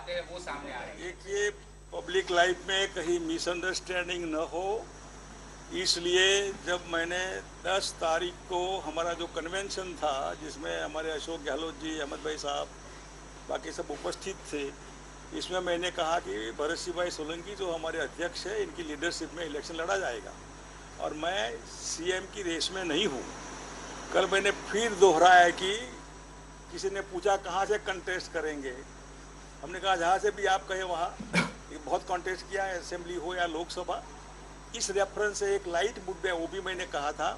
बातें हैं वो सामने आ रही है। देखिए, पब्लिक लाइफ में कहीं मिसअंडरस्टैंडिंग न हो, इसलिए जब मैंने 10 तारीख को हमारा जो कन्वेंशन था जिसमें हमारे अशोक गहलोत जी, अहमद भाई साहब, बाकी सब उपस्थित थे, इसमें मैंने कहा कि भरत सिंह भाई सोलंकी जो हमारे अध्यक्ष है, इनकी लीडरशिप में इलेक्शन लड़ा जाएगा और मैं सीएम की रेस में नहीं हूँ। कल मैंने फिर दोहराया कि किसी ने पूछा कहाँ से कंटेस्ट करेंगे, हमने कहा जहाँ से भी आप कहें वहाँ। ये बहुत कंटेस्ट किया है, असेंबली हो या लोकसभा। इस रेफरेंस से एक लाइट मुद्दे वो भी मैंने कहा था।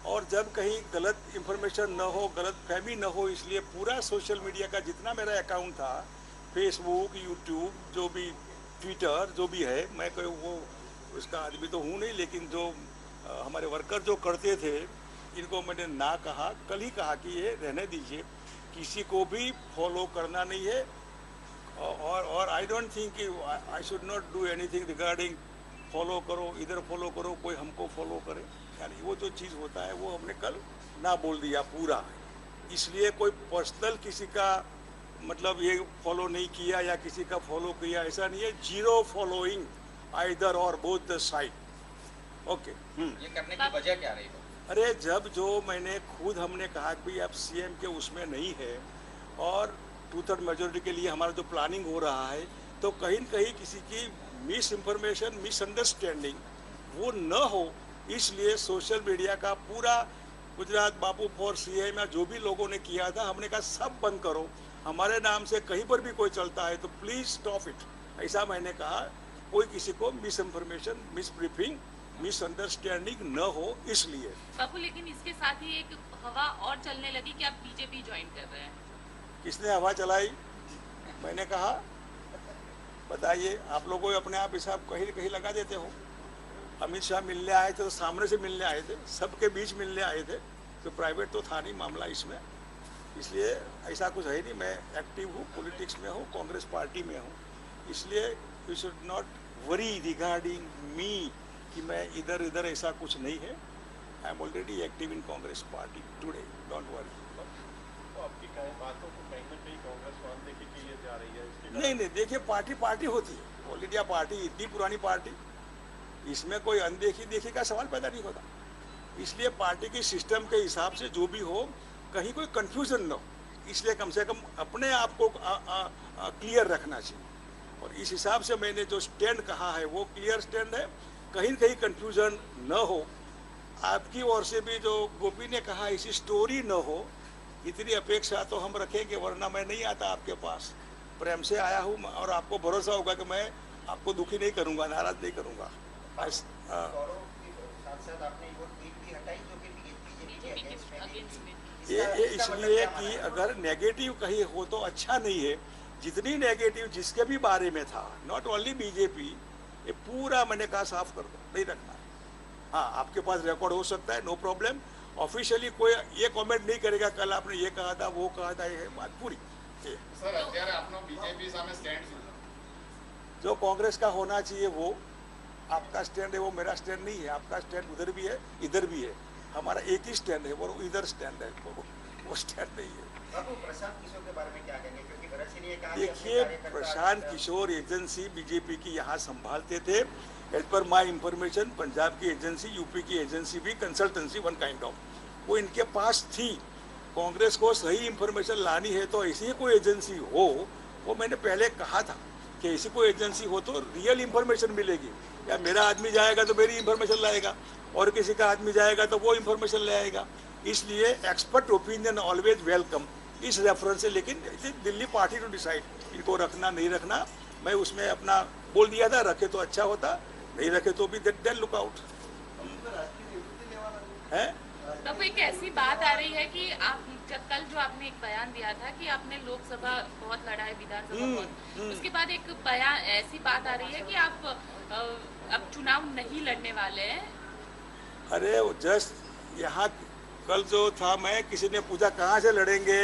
और जब कहीं गलत इन्फॉर्मेशन न हो, गलत फहमी न हो, इसलिए पूरा सोशल मीडिया का जितना मेरा अकाउंट था, फेसबुक, यूट्यूब, जो भी ट्विटर जो भी है, मैं कोई वो उसका आदमी तो हूँ नहीं, लेकिन जो हमारे वर्कर जो करते थे इनको मैंने ना कहा, कल ही कहा कि ये रहने दीजिए, किसी को भी फॉलो करना नहीं है। और आई डोंट थिंक कि I should not do anything regarding follow करो, इधर फॉलो करो, कोई हमको फॉलो करे, यानी वो जो चीज़ होता है वो हमने कल ना बोल दिया पूरा। इसलिए कोई पर्सनल किसी का मतलब ये फॉलो नहीं किया या किसी का फॉलो किया, ऐसा नहीं है। जीरो फॉलोइंग आइदर और बोथ द साइड। ओके। ये करने की वजह क्या रही? अरे जब जो मैंने खुद हमने कहा कि अब सीएम के उसमें नहीं है और 2/3 मेजोरिटी के लिए हमारा जो प्लानिंग हो रहा है, तो कहीं न कहीं किसी की मिस इन्फॉर्मेशन, मिसअंडरस्टैंडिंग वो न हो, इसलिए सोशल मीडिया का पूरा गुजरात बापू फॉर सीएम या जो भी लोगों ने किया था, हमने कहा सब बंद करो, हमारे नाम से कहीं पर भी कोई चलता है तो प्लीज़ स्टॉप इट, ऐसा मैंने कहा। कोई किसी को miss information, miss briefing, misunderstanding न हो, इसलिए। बापू, लेकिन इसके साथ ही एक हवा और चलने लगी कि आप बीजेपी ज्वाइन कर रहे हैं। किसने हवा चलाई? मैंने कहा बताइए, आप लोग अपने आप हिसाब कहीं कहीं लगा देते हो। अमित शाह मिलने आए थे तो सामने से मिलने आए थे, सबके बीच मिलने आए थे, तो प्राइवेट तो था नहीं मामला इसमें, इसलिए ऐसा कुछ है नहीं। मैं एक्टिव हूँ, पॉलिटिक्स में हूँ, कांग्रेस पार्टी में हूँ, इसलिए you should not worry regarding me कि मैं इधर इधर, ऐसा कुछ नहीं है। I am already active in Congress party today, don't worry. आपकी बातों को कहीं ना कहीं कांग्रेस मान लेके कि ये जा रही है, नहीं नहीं, देखिए पार्टी पार्टी होती है। ऑल इंडिया पार्टी इतनी पुरानी पार्टी, इसमें कोई अनदेखी देखी का सवाल पैदा नहीं होता। इसलिए पार्टी के सिस्टम के हिसाब से जो भी हो, कहीं कोई कंफ्यूजन न हो, इसलिए कम से कम अपने आप को क्लियर रखना चाहिए। और इस हिसाब से मैंने जो स्टैंड कहा है वो क्लियर स्टैंड है, कहीं कहीं कंफ्यूजन न हो। आपकी ओर से भी जो गोपी ने कहा ऐसी स्टोरी न हो, इतनी अपेक्षा तो हम रखेंगे, वरना मैं नहीं आता आपके पास। प्रेम से आया हूँ और आपको भरोसा होगा कि मैं आपको दुखी नहीं करूँगा, नाराज नहीं करूँगा। ये इसलिए कि अगर नेगेटिव कहीं हो तो अच्छा नहीं है। जितनी नेगेटिव जिसके भी बारे में था, नॉट ओनली बीजेपी, ये पूरा मैंने कहा साफ कर दो, नहीं रखना। हाँ, आपके पास रिकॉर्ड हो सकता है, नो प्रॉब्लम। ऑफिशियली कोई ये कमेंट नहीं करेगा कल आपने ये कहा था, वो कहा था, ये बात पूरी। सर, અત્યારે આપનો બીજેપી સામે સ્ટેન્ડ શું છે? जो कांग्रेस का होना चाहिए वो आपका स्टैंड है, वो मेरा स्टैंड नहीं है। आपका स्टैंड उधर भी है, इधर भी है, हमारा एक ही स्टैंड है, वो इधर स्टैंड है, वो स्टैंड नहीं है। प्रशांत किशोर के बारे में क्या कहेंगे, क्योंकि भरत सिंह ने कहा देखिए, प्रशांत किशोर एजेंसी बीजेपी की यहाँ संभालते थे। एज पर माई इंफॉर्मेशन, पंजाब की एजेंसी, यूपी की एजेंसी भी, कंसल्टेंसी वन काइंड ऑफ, वो इनके पास थी। कांग्रेस को सही इंफॉर्मेशन लानी है तो ऐसी ही कोई एजेंसी हो, वो मैंने पहले कहा था कि ऐसी कोई एजेंसी हो तो रियल इंफॉर्मेशन मिलेगी। या मेरा आदमी जाएगा तो मेरी इंफॉर्मेशन लाएगा, और किसी का आदमी जाएगा तो वो इंफॉर्मेशन ले आएगा। इसलिए एक्सपर्ट ओपिनियन ऑलवेज वेलकम इस रेफरेंस से। लेकिन दिल्ली पार्टी टू डिसाइड इनको रखना नहीं रखना। मैं उसमें अपना बोल दिया था, रखे तो अच्छा होता, नहीं रखे तो भी देन लुक आउट है। तो एक ऐसी बात आ रही है कि आप कल जो आपने एक बयान दिया था कि आपने लोकसभा बहुत लड़ा है, विधानसभा बहुत, उसके बाद एक बयान ऐसी बात आ रही है कि आप अब चुनाव नहीं लड़ने वाले हैं। अरे जस्ट यहाँ कल जो था, मैं किसी ने पूछा कहाँ से लड़ेंगे,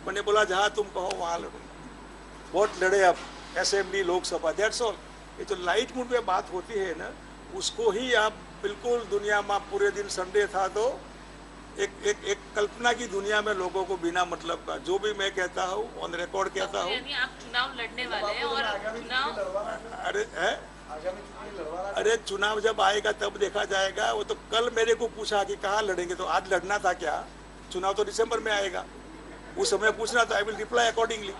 मैंने बोला जहाँ तुम कहो वहाँ लड़ूंगा। वोट लड़े अब असेंबली, लोकसभा, दैट्स ऑल। ये जो लाइट मूड में बात होती है ना, उसको ही आप बिल्कुल दुनिया में पूरे दिन संडे था तो एक कल्पना की दुनिया में लोगों को बिना मतलब का जो भी मैं कहता हूँ ऑन रिकॉर्ड कहता हूँ। यानी आप चुनाव लड़ने वाले हैं और चुनाव अरे चुनाव जब आएगा तब देखा जाएगा। वो तो कल मेरे को पूछा कि कहाँ लड़ेंगे, तो आज लड़ना था क्या? चुनाव तो दिसंबर में आएगा, उस समय पूछना था। I will reply accordingly.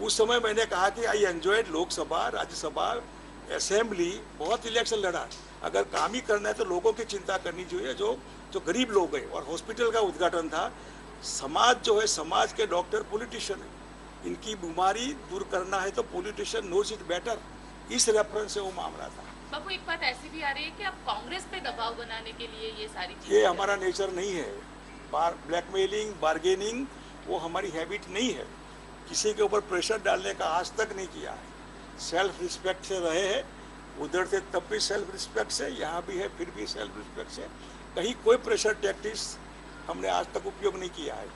उस समय मैंने कहा कि I enjoyed Lok Sabha, Rajya Sabha, assembly, बहुत इलेक्शन लड़ा। अगर काम ही करना है तो लोगों की चिंता करनी चाहिए, जो गरीब लोग हैं। और हॉस्पिटल का उद्घाटन था। समाज जो है, समाज के डॉक्टर पॉलिटिशियन है, इनकी बीमारी दूर करना है तो पॉलिटिशियन नोज इट बेटर। इस रेफरेंस से वो मामला था। बाबू, एक बात ऐसी भी आ रही है कि आप कांग्रेस पे दबाव बनाने के लिए ये सारी चीजें, ये हमारा नेचर नहीं है। ब्लैकमेलिंग, बार्गेनिंग वो हमारी हैबिट नहीं है। किसी के ऊपर प्रेशर डालने का आज तक नहीं किया है। सेल्फ रिस्पेक्ट से रहे हैं, उधर से तब भी सेल्फ रिस्पेक्ट से, यहाँ भी है फिर भी सेल्फ रिस्पेक्ट से। कहीं कोई प्रेशर टैक्टिक्स हमने आज तक उपयोग नहीं किया है।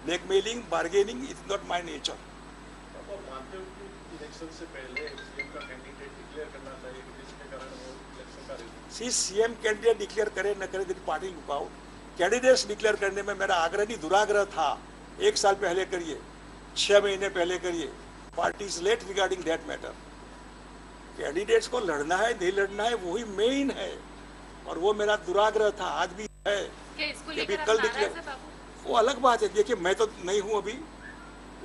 Blackmailing, bargaining is not my nature. मानते हो कि इलेक्शन से पहले सीएम का कैंडिडेट डिक्लेयर करना चाहिए, जिसके कारण वो इलेक्शन का रिजल्ट सीएम कैंडिडेट डिक्लेयर करे न करे, party look out. Candidates declare करने में मेरा आग्रह नहीं, दुराग्रह था। 1 साल पहले करिए, 6 महीने पहले करिए। Party is late regarding that matter. Candidates को लड़ना है नहीं लड़ना है वही मेन है, और वो मेरा दुराग्रह था, आज भी है। क्या इसको कि लेकर अभी आप कल नाराज डिक्लेयर, हैं बाबू? वो अलग बात है। देखिए मैं तो नहीं हूँ अभी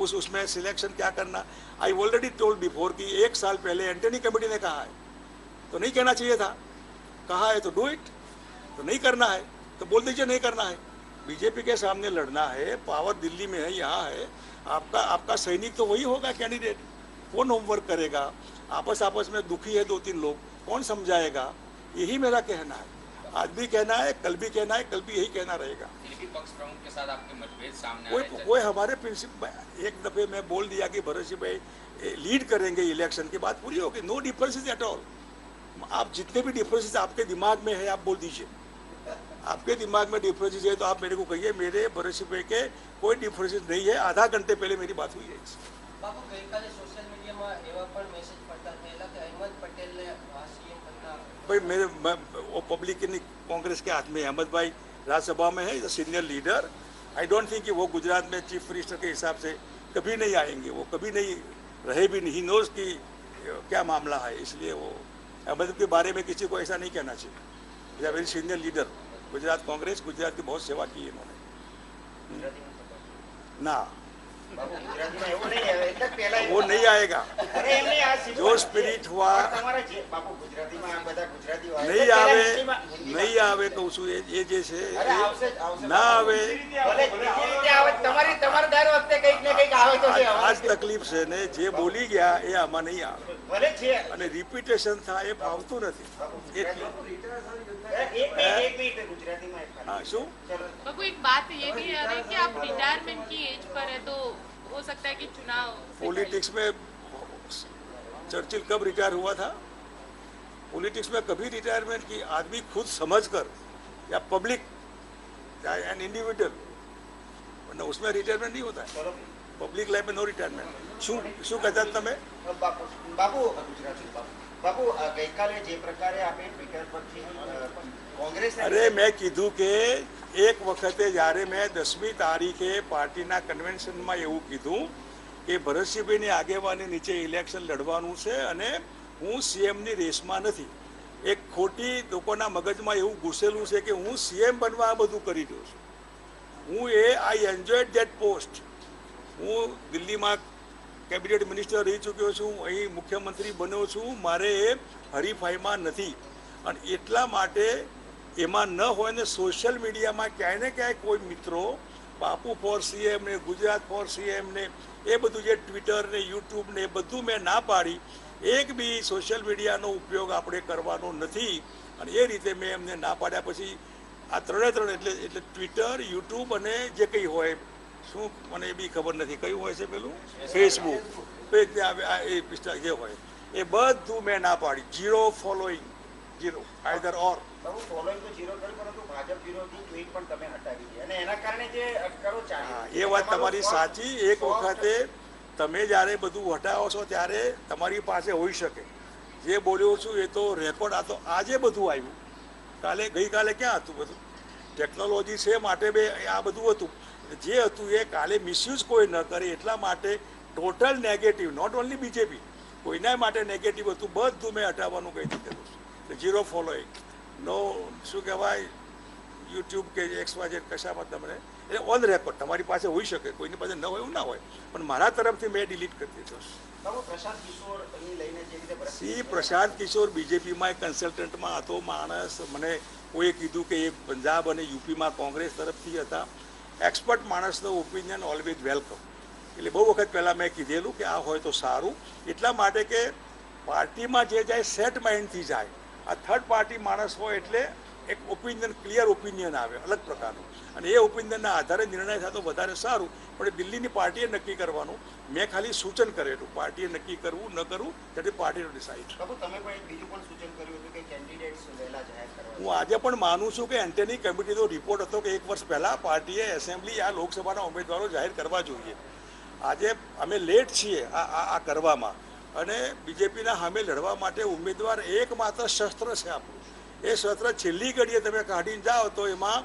उसमें सिलेक्शन क्या करना। आई ऑलरेडी टोल्ड बिफोर कि 1 साल पहले एंटनी कमेटी ने कहा है, तो नहीं कहना चाहिए था। कहा है तो डू इट, तो नहीं करना है तो बोल दीजिए नहीं करना है। बीजेपी के सामने लड़ना है, पावर दिल्ली में है, यहाँ है। आपका सैनिक तो वही होगा कैंडिडेट। कौन होमवर्क करेगा? आपस में दुखी है 2-3 लोग, कौन समझाएगा? यही मेरा कहना है। आज भी कहना है, कल भी कहना है, कल भी यही कहना रहेगा। दिल्ली पक्ष प्रमुख के साथ आपके मतभेद सामने आ रहे हैं। कोई हमारे प्रिंसिपल, एक दफे मैं बोल दिया कि भरत सिंह भाई लीड करेंगे इलेक्शन की, बात पूरी होगी। No differences at all. आप जितने भी डिफरेंसेस आपके दिमाग में है आप बोल दीजिए। आपके दिमाग में डिफरेंसेस है तो आप मेरे को कहिए। मेरे भरत सिंह भाई के कोई डिफरेंसेस नहीं है। आधा घंटे पहले मेरी बात हुई है। બાપુ ગઈકાલે સોશિયલ મીડિયામાં એવા પણ મેસેજ પડતા થયેલા કે અહેમદ પટેલને સીએમ બનના भाई वो पब्लिक की कांग्रेस के हाथ में है। अहमद भाई राज्यसभा में है, senior leader. I don't think कि वो गुजरात में चीफ मिनिस्टर के हिसाब से कभी नहीं आएंगे, वो कभी नहीं रहे भी नहीं। नोज की क्या मामला है, इसलिए वो अहमद के बारे में किसी को ऐसा नहीं कहना चाहिए। Very senior leader Gujarat Congress, Gujarat की बहुत सेवा की है इन्होंने ना। ગુજરાતીમાં એવું નહીં આવે એટલે પહેલા वो नहीं आएगा। અરે એમ નહીં, આ સીધું जो स्पिरिट हुआ તમારા જે બાપુ ગુજરાતીમાં આ બધા ગુજરાતીઓ આવે नहीं એટલે आवे, પહેલા હિન્દીમાં नहीं आवे कहूँ છું ये जैसे અરે આવશે જ, આવશે ना आवे। ભલે બીજી રીતે આવે તમારે દર વખતે કંઈક ને કંઈક આવે તો છે। आज तकलीफ છે ને જે બોલી ગયા એ આમાં નહીં આવે, ભલે છે અને રિપીટેશન થાય એ ફાવતું નથી એટલે એક મિનિટ ગુજરાતીમાં એક ખાલી। હા શું ચલો बाबू, एक बात ये भी आ रही है कि आप रिटायरमेंट की एज पर है, तो हो सकता है कि चुनाव से पॉलिटिक्स में चर्चिल कब रिटायर हुआ था? पॉलिटिक्स में कभी रिटायरमेंट की आदमी खुद समझकर या पब्लिक या एन इंडिविजुअल, वरना उसमें रिटायरमेंट नहीं होता है। ચલો पब्लिक लाइफ में नो रिटायरमेंट। શું કહેતા તમે? બાપુ બાપુ ગઈકાલે જે પ્રકારે આપણે ટ્વિટર પરથી કોંગ્રેસ અરે મેં કીધું કે એક વખતે જ્યારે મેં 10મી તારીખે પાર્ટીના કન્વેન્શનમાં એવું કીધું કે ભરતસિંહભાઈની આગેવાની નીચે ઇલેક્શન લડવાનું છે અને હું સીએમની રેસમાં નથી। એક ખોટી લોકોના મગજમાં એવું ઘૂસેલું છે કે હું સીએમ બનવા આ બધું કરી રહ્યો છું। હું આઈ એન્જોયડ ધેટ પોસ્ટ। હું દિલ્હીમાં કેબિનેટ મિનિસ્ટર રહી ચૂક્યો છું, અહીં મુખ્યમંત્રી બન્યો છું। મારે એ હરીફાઈમાં નથી, અને એટલા માટે એમાં ન હોય ને સોશિયલ મીડિયામાં ક્યાંય ને ક્યાંય કોઈ મિત્રો બાપુ ફોર સીએમ ને ગુજરાત ફોર સીએમ ને એ બધું જે ટ્વિટર ને યુટ્યુબ ને એ બધું મેં ના પાડી। એક બી સોશિયલ મીડિયાનો ઉપયોગ આપણે કરવાનો નથી, અને એ રીતે મેં એમને ના પાડ્યા। પછી આ ત્રણે એટલે ટ્વિટર, યુટ્યુબ અને જે કંઈ હોય, શું મને એ બી ખબર નથી કયું હોય છે પેલું ફેસબુક જે હોય એ બધું મેં ના પાડી। ઝીરો ફોલોઈંગ, ઝીરો આઈધર ઓર। બાબુ ફોલોઈંગ તો ઝીરો કર્યું, પરંતુ ભાજપ વિરોધી ટ્વીટ પણ તમે હટાવી દીધી અને એના કારણે જે અટકળો ચાલી હા એ વાત તમારી સાચી। એક વખતે તમે જ્યારે બધું હટાવો છો ત્યારે તમારી પાસે હોઈ શકે જે બોલ્યો છું એ તો રેકોર્ડ। આ તો આજે બધું આવ્યું, ગઈકાલે ક્યાં હતું બધું? ટેકનોલોજી છે માટે બે આ બધું હતું, જે હતું એ કાલે મિસયુઝ કોઈ ન કરે એટલા માટે total negative, not only BJP, કોઈના માટે નેગેટિવ હતું બધું મેં હટાવવાનું કહી દીધેલું છે. ઝીરો ફોલોઈંગ, નો શું કહેવાય યુટ્યુબ કે XYZ કશામાં તમને એટલે ઓન રેકોર્ડ તમારી પાસે હોઈ શકે, કોઈની પાસે ન હોય એવું ના હોય, પણ મારા તરફથી મેં ડિલીટ કરી દીધો છે. પ્રશાંત કિશોર લઈને જે રીતે સી પ્રશાંત કિશોર બીજેપીમાં એક કન્સલ્ટન્ટમાં હતો માણસ, મને કોઈએ કીધું કે એ પંજાબ અને યુપીમાં કોંગ્રેસ તરફથી હતા. એક્સપર્ટ માણસનો ઓપિનિયન ઓલવેઝ વેલકમ. એટલે બહુ વખત પહેલાં મેં કીધેલું કે આ હોય તો સારું, એટલા માટે કે પાર્ટીમાં જે જાય સેટ માઇન્ડથી જાય. આ થર્ડ પાર્ટી માણસ હોય એટલે એક ઓપિનિયન, ક્લિયર ઓપિનિયન આવે અલગ પ્રકારનું, અને એ ઓપિનિયનના આધારે નિર્ણય થતો વધારે સારું. પણ દિલ્હીની પાર્ટીએ નક્કી કરવાનું, મેં ખાલી સૂચન કરેલું, પાર્ટીએ નક્કી કરવું ન કરવું તેથી પાર્ટીનો ડિસાઇડ. તમે પણ બીજું પણ સૂચન કર્યું હતું કે કેન્ડિડેટ્સ વહેલા જાહેર કરવા. હું આજે પણ માનું છું કે એન્ટેની કમિટીનો રિપોર્ટ હતો કે 1 વર્ષ પહેલાં પાર્ટીએ એસેમ્બલી આ લોકસભાના ઉમેદવારો જાહેર કરવા જોઈએ. આજે અમે લેટ છીએ આ કરવામાં, અને બીજેપીના સામે લડવા માટે ઉમેદવાર એકમાત્ર શસ્ત્ર છે આપણું. એ શસ્ત્ર છેલ્લી ઘડીએ તમે કાઢીને જાઓ તો એમાં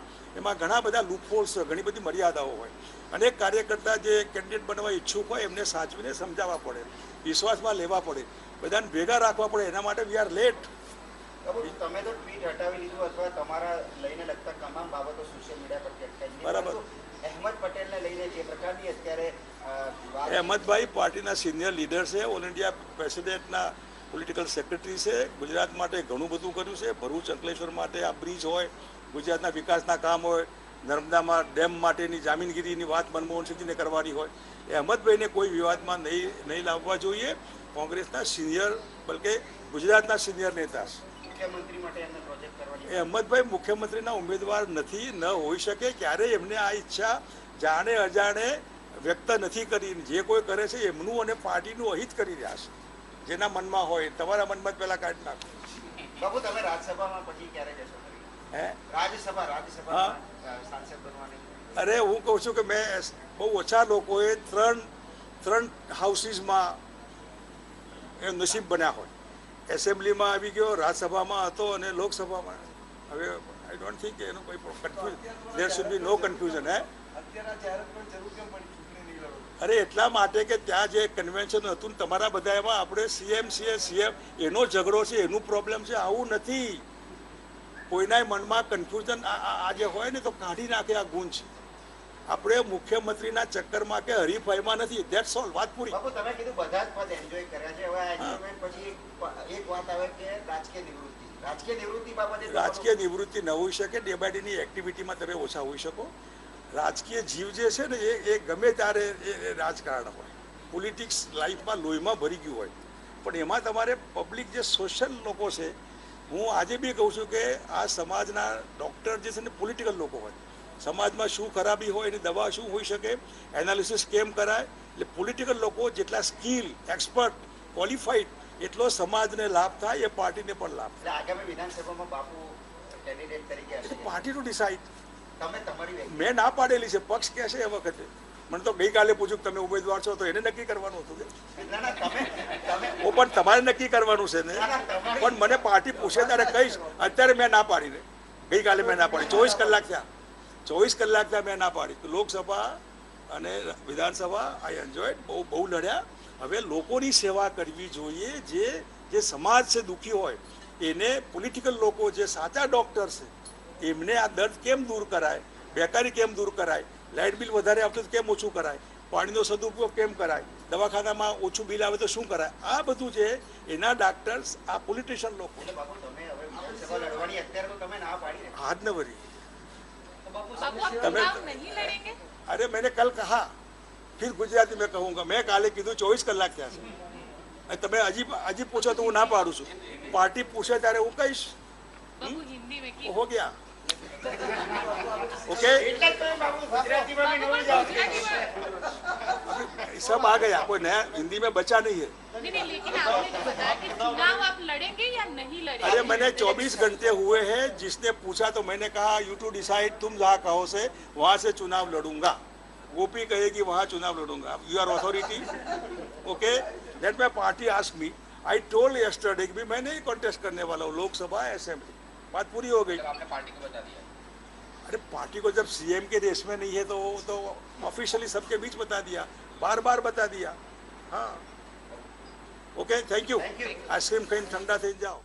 ઘણા બધા લૂપહોલ્સ, ઘણી બધી મર્યાદાઓ હોય. અનેક કાર્યકર્તા જે કેન્ડિડેટ બનવા ઈચ્છુક હોય એમને સાચવીને સમજાવવા પડે, વિશ્વાસમાં લેવા પડે, બધાને ભેગા રાખવા પડે. એના માટે વી આર લેટ. તમે તો ટ્વીટ હટાવી લીધું અથવા તમારા લઈને લગતા તમામ બાબતો સોશિયલ મીડિયા પર અટકાવી. બરાબર. અહેમદ પટેલને લઈને જે પ્રકારની અત્યારે અહેમદભાઈ પાર્ટીના સિનિયર લીડર છે, ઓલ ઇન્ડિયા પ્રેસિડેન્ટના પોલિટિકલ સેક્રેટરી છે, ગુજરાત માટે ઘણું બધું કર્યું છે. ભરૂચ અંકલેશ્વર માટે આ બ્રિજ હોય, ગુજરાતના વિકાસના કામ હોય, નર્મદામાં ડેમ માટેની જામીનગીરીની વાત મનમોહન સિંહજીને કરવાની હોય, એ અહેમદભાઈને કોઈ વિવાદમાં નહીં લાવવા જોઈએ. કોંગ્રેસના સિનિયર, બલકે ગુજરાતના સિનિયર નેતા મુખ્યમંત્રી માટે એમને પ્રોજેક્ટ કરવાની. એ અહેમદભાઈ મુખ્યમંત્રીના ઉમેદવાર નથી, ન હોઈ શકે. ક્યારેય એમને આ ઈચ્છા જાણે અજાણે વ્યક્ત નથી કરી. જે કોઈ કરે છે એમનું અને પાર્ટીનું અહિત કરી રહ્યા છે. જેના મનમાં હોય, તમારા મનમાં જ પહેલા કાઢી નાખો. બાબુ તમે રાજ્યસભામાં પછી ક્યારે જશો? હે, રાજ્યસભા સાંસદ બનવાની. અરે હું કહું છું કે મેં બહુ ઓછા લોકોએ ત્રણ હાઉસીસમાં એ નસીબ બન્યા હોય. એસેમ્બલીમાં આવી ગયો, રાજ્યસભામાં હતો અને લોકસભામાં. હવે આઈ ડોન્ટ થિંક એનું કોઈ confusion, there should be no confusion. અરે એટલા માટે કે ત્યાં જે કન્વેન્શન હતું તમારા બધા એમાં આપણે સીએમ એનો ઝઘડો છે, એનું પ્રોબ્લેમ છે. આવું નથી. કોઈના મનમાં કન્ફ્યુઝન આ જે હોય ને તો કાઢી નાખે આ ગુણ છે. આપણે મુખ્યમંત્રીના ચક્કરમાં કે હરીફાઈમાં નથી. That's all. વાત પૂરી. બાપુ તમે કીધું બધા જ પદ એન્જોય કર્યા છે. હવે એન્જોયમેન્ટ પછી એક વાત આવે કે રાજકીય નિવૃત્તિ બાબતે. રાજકીય નિવૃત્તિ ન હોઈ શકે. ડે બાય ડેની એક્ટિવિટીમાં તમે ઓછા હોઈ શકો. રાજકીય જીવ જે છે ને એ ગમે ત્યારે એ રાજકારણ હોય, પોલિટિક્સ લાઈફમાં લોહીમાં ભરી ગયું હોય, પણ એમાં તમારે પબ્લિક જે સોશિયલ લોકો છે, હું આજે બી કહું છું કે આ સમાજના ડૉક્ટર જે છે ને પોલિટિકલ લોકો હોય. સમાજમાં શું ખરાબી હોય, એની દવા શું હોઈ શકે, એનાલિસિસ કેમ કરાય. એટલે પોલિટિકલ લોકો જેટલા સ્કિલ, એક્સપર્ટ, ક્વોલિફાઈડ, એટલો સમાજને લાભ થાય, એ પાર્ટીને પણ લાભ થાય. આગામી વિધાનસભામાં બાપુ કેન્ડિડેટ તરીકે પાર્ટીનું ડિસાઇડ. તમારી મેં ના પાડેલી છે, પક્ષ કહે છે એ વખતે. મને તો ગઈકાલે પૂછ્યું તમે ઉમેદવાર છો, તો એને નક્કી કરવાનું હતું. પણ તમારે નક્કી કરવાનું છે ને. પણ મને પાર્ટી પૂછે ત્યારે કહીશ. અત્યારે મેં ના પાડી ને, ગઈકાલે મેં ના પાડી. 24 કલાક થયા મેં ના પાડી. લોકસભા અને વિધાનસભા આઈ એન્જોય, બહુ લડ્યા. હવે લોકોની સેવા કરવી જોઈએ. જે સમાજ છે દુઃખી હોય એને, પોલિટિકલ લોકો જે સાચા ડૉક્ટર છે એમને આ દર્દ કેમ દૂર કરાય, બેકારી કેમ દૂર કરાય, લાઇટ બિલ વધારે આવતું કેમ ઓછું કરાય, પાણીનો સદુપયોગ કેમ કરાય, દવાખાનામાં ઓછું બિલ આવે તો શું કરાય, આ બધું છે એના ડૉક્ટર્સ, આ પોલિટિશિયન લોકો. હાથ ન ભરી. अरे मैंने कल कहा, फिर गुजराती में कहूँगा. मैं काले કીધું 24 કલાક થયા છે. તમે હજી પૂછો તો હું ના પાડું છું. પાર્ટી પૂછે ત્યારે હું કહીશ. हो गया. ओके, सब आ गया, कोई नया हिंदी में बचा नहीं है. लेकिन आपने तो बताया कि चुनाव आप लड़ेंगे या नहीं लड़ेंगे? अरे मैंने 24 घंटे हुए हैं. जिसने पूछा तो मैंने कहा यू टू डिसाइड, तुम जहाँ कहो से वहाँ से चुनाव लड़ूंगा. गोपी कहेगी वहाँ चुनाव लड़ूंगा. You are authority. Okay, that my party ask me. I told yesterday कि मैं नहीं कॉन्टेस्ट करने वाला हूँ लोकसभा असेंबली. बात पूरी हो गई. आपने पार्टी को बता दिया? अरे पार्टी को जब सीएम के रेस में नहीं है तो ऑफिशियली सबके बीच बता दिया, बार बार बता दिया. હા ઓકે થેન્ક યુ. આઈસ્ક્રીમ ખાઈને ઠંડા થઈને જાઓ.